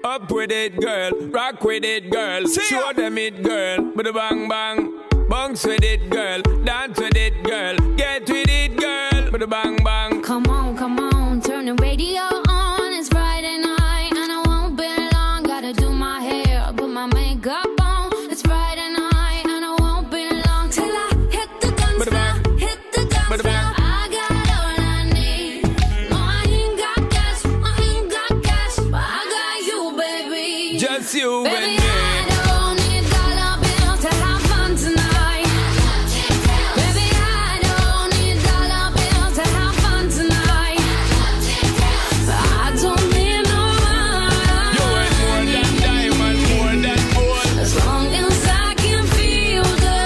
Up with it, girl. Rock with it, girl. Show them it, girl. With a bang bang. Bounce with it, girl. Dance with it, girl. Get with it, girl. With a bang bang. Come on, turn the radio on. It's Friday night and I won't be long. Gotta do my hair, put my makeup on. It's Friday night and I won't be long till I hit the guns now. Hit the guns now. I got all I need. No, I ain't got cash, but I got you, baby. Just you Baby, and me. I don't need dollar bills to have fun tonight. Baby, I don't need dollar bills to have fun tonight. I don't need no money. You ain't more than diamond, more than gold. As long as I can feel the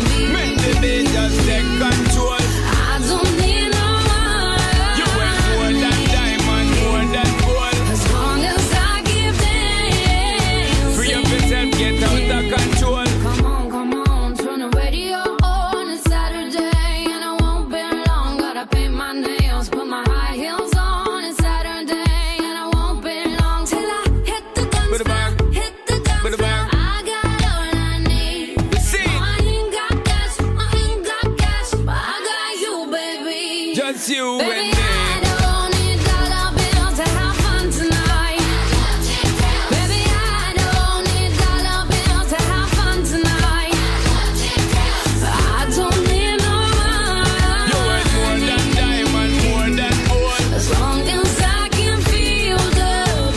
beat. Make the beat just take control. I don't need no money. You ain't more than diamond, more than gold. As long as I give dance. Free up yourself, get out of control. Come on, turn the radio on. It's Saturday and I won't be long. Gotta paint my nails, put my high heels on. It's Saturday and I won't be long till I hit the guns now. Hit the guns now. I got all I need. See, No, I ain't got cash, but I got you, baby. just you Baby, and me. I don't need dollar bills to have fun tonight. Baby, I don't need dollar bills to have fun tonight. I don't need no You ain't more money. than diamond, more than gold. As long as I can feel the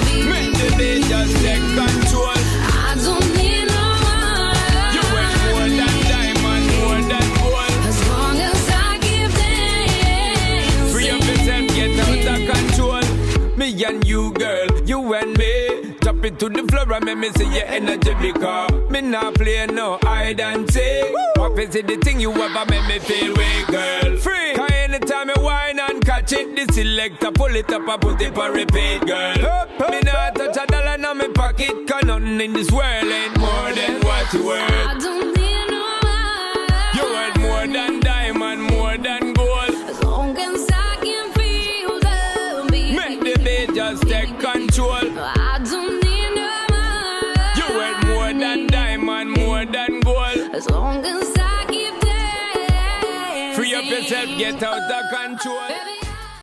beat. Make the beat just take control. I don't need no You ain't more money. than diamond, more than gold. As long as I give dance. Free up yourself, get out of control. Me and you, girl, you and me. Drop it to the floor and make me see your energy because me not play no hide and seek. What is it the thing you ever make me feel way, girl? Free. Cause anytime you whine and catch it, the selector pull it up and put it for repeat, girl. Me not touch a dollar in my pocket, cause nothing in this world ain't more than what you worth. I don't need no money. You worth more than diamond, more than gold. As long as I can feel the beat. Make the beat just take control. I don't need no money. You worth more than diamond, more than gold. As long as I give dance. Free up yourself, get out of control.